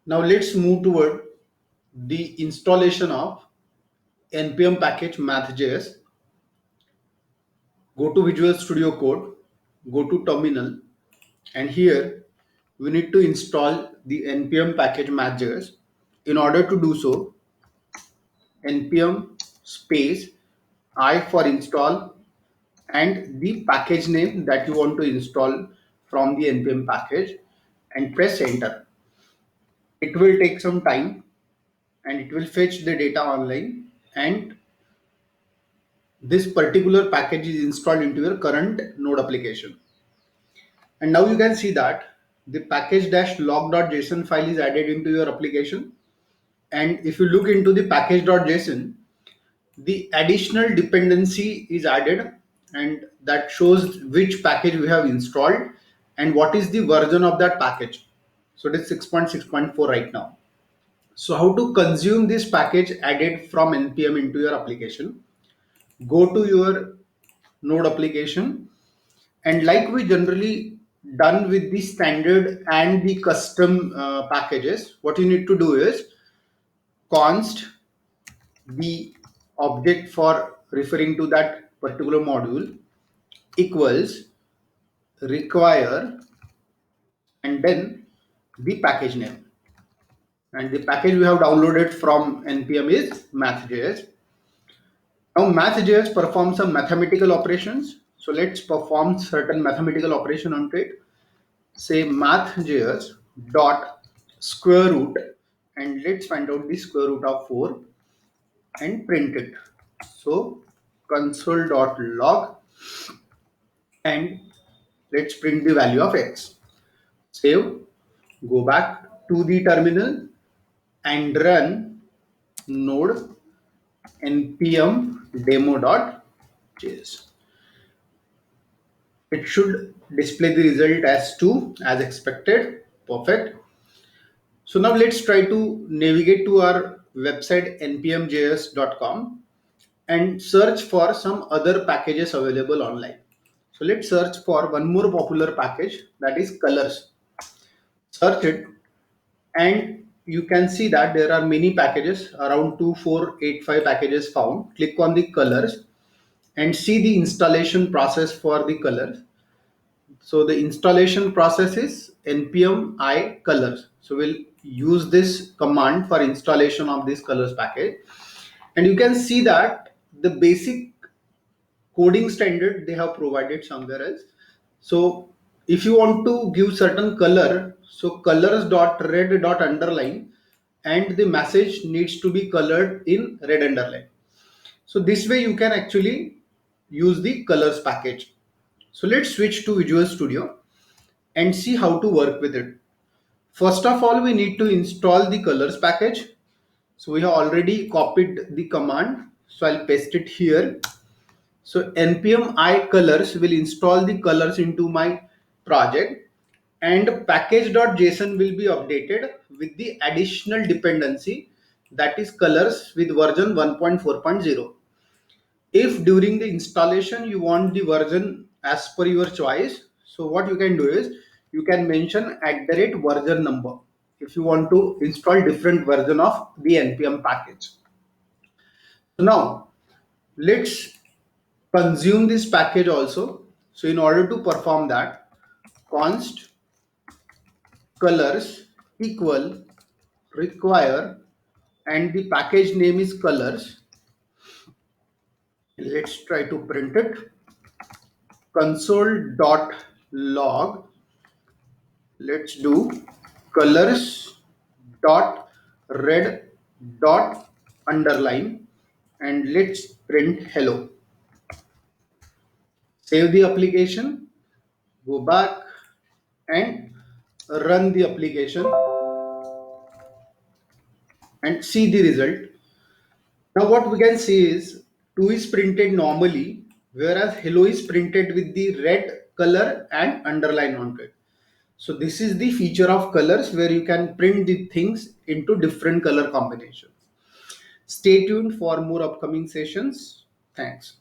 Now let's move toward the installation of npm package math.js. Go to Visual Studio Code, go to terminal, and here we need to install the npm package math.js. In order to do so, npm space I for install and the package name that you want to install from the npm package, and press enter. It will take some time and it will fetch the data online, and this particular package is installed into your current node application. And now you can see that the package-log.json file is added into your application. And if you look into the package.json, the additional dependency is added, and that shows which package we have installed and what is the version of that package. So it is 6.6.4 right now. So how to consume this package added from npm into your application? Go to your node application, and like we generally done with the standard and the custom packages, what you need to do is const the object for referring to that particular module equals require and then the package name, and the package we have downloaded from npm is math.js. Now math.js performs some mathematical operations, so let's perform certain mathematical operation onto it. Say math.js dot square root, and let's find out the square root of 4 and print it. So console.log, and let's print the value of x. Save, go back to the terminal and run node npm demo.js. It should display the result as 2 as expected. Perfect. So now let's try to navigate to our website npmjs.com and search for some other packages available online. So let's search for one more popular package, that is colors. Search it, and you can see that there are many packages, around 2485 packages found. Click on the colors and see the installation process for the colors. So the installation process is npm I colors. So we'll use this command for installation of this colors package, and you can see that the basic coding standard they have provided somewhere else. So if you want to give certain color, so colors dot red dot underline, and the message needs to be colored in red underline. So this way you can actually use the colors package. So let's switch to Visual Studio and see how to work with it. First of all, we need to install the colors package. So we have already copied the command, so I'll paste it here. So npm I colors will install the colors into my project, and package.json will be updated with the additional dependency, that is colors with version 1.4.0. If during the installation you want the version as per your choice, so what you can do is you can mention @version number if you want to install different version of the npm package. So now let's consume this package also. So in order to perform that, const colors equal require, and the package name is colors. Let's try to print it. Console.log, let's do colors dot red dot underline, and let's print hello. Save the application, go back and run the application and see the result. Now what we can see is 2 is printed normally, whereas hello is printed with the red color and underline on it. So this is the feature of colors, where you can print the things into different color combinations. Stay tuned for more upcoming sessions. Thanks.